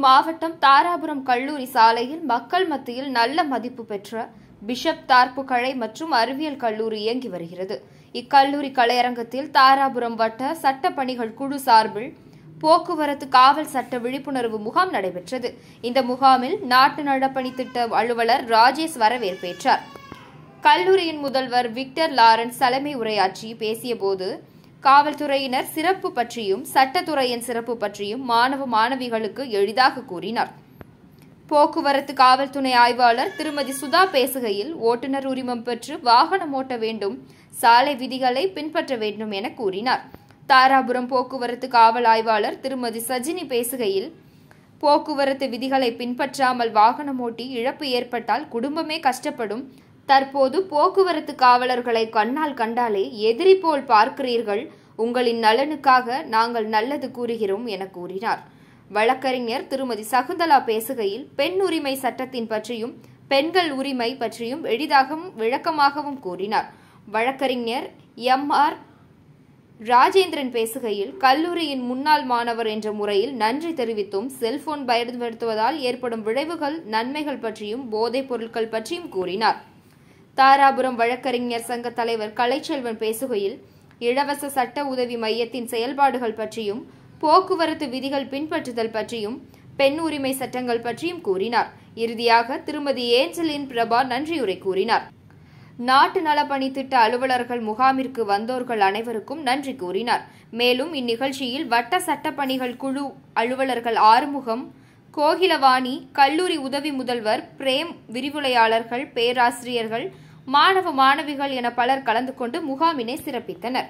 மாவட்டம் தாராபுரம் கல்லூரி சாலையில் மக்கள் மத்தியில் நல்ல மதிப்பு பெற்ற பிஷப் தார்ப்பு கலை மற்றும் அறிவியல் கல்லூரி இயங்கி வருகிறது. இக்கல்லூரி கலையரங்கத்தில் தாராபுரம் வட்ட சட்டப்பணிகள் குழு சார்பில் போக்குவரத்து காவல் சட்ட விழிப்புணர்வு முகாம் நடைபெற்றது. இந்த முகாமில் நாட்டு நலப்பணி திட்ட அலுவலர் ராஜேஷ் வரவேற்பேற்றார். கல்லூரியின் முதல்வர் விக்டர் லாரன்ஸ் தலைமை உரையாற்றி பேசியபோது, காவல்துறையினர் சிறப்பு பற்றியும் சட்டத்துறையின் சிறப்பு பற்றியும் மாணவ மாணவிகளுக்கு எளிதாக கூறினார். போக்குவரத்து காவல் துணை ஆய்வாளர் திருமதி சுதா பேசுகையில், ஓட்டுநர் உரிமம் பெற்று வாகனம் ஓட்ட வேண்டும், சாலை விதிகளை பின்பற்ற வேண்டும் என கூறினார். தாராபுரம் போக்குவரத்து காவல் ஆய்வாளர் திருமதி சஜினி பேசுகையில், போக்குவரத்து விதிகளை பின்பற்றாமல் வாகனம் ஓட்டி இழப்பு ஏற்பட்டால் குடும்பமே கஷ்டப்படும். தற்போது போக்குவரத்து காவலர்களை கண்ணால் கண்டாலே எதிரி போல் பார்க்கிறீர்கள். உங்களின் நலனுக்காக நாங்கள் நல்லது கூறுகிறோம் என கூறினார். வழக்கறிஞர் திருமதி சகுந்தலா பேசுகையில், பெண் உரிமை சட்டத்தின் பற்றியும் பெண்கள் உரிமை பற்றியும் எளிதாகவும் விளக்கமாகவும் கூறினார். வழக்கறிஞர் எம்.ஆர். ராஜேந்திரன் பேசுகையில், கல்லூரியின் முன்னாள் மாணவர் என்ற முறையில் நன்றி தெரிவித்தும் செல்போன் பயன்படுத்துவதால் ஏற்படும் விளைவுகள் நன்மைகள் பற்றியும் போதைப் பொருட்கள் பற்றியும் கூறினார். தாராபுரம் வழக்கறிஞர் சங்க தலைவர் கலைச்செல்வன் பேசுகையில், இலவச சட்ட உதவி மையத்தின் செயல்பாடுகள் பற்றியும் போக்குவரத்து விதிகள் பின்பற்றுதல் பற்றியும் பெண் உரிமை சட்டங்கள் பற்றியும் கூறினார். இறுதியாக திருமதி ஏஞ்சலின் பிரபா நன்றியுரை கூறினார். நாட்டு நலப்பணி திட்ட அலுவலர்கள் முகாமிற்கு வந்தோர்கள் அனைவருக்கும் நன்றி கூறினார். மேலும் இந்நிகழ்ச்சியில் வட்ட சட்டப்பணிகள் குழு அலுவலர்கள் ஆறுமுகம், கோகிலவாணி, கல்லூரி உதவி முதல்வர் பிரேம், விரிவுரையாளர்கள், பேராசிரியர்கள், மாணவ மாணவிகள் என பலர் கலந்து கொண்டு முகாமினை சிறப்பித்தனர்.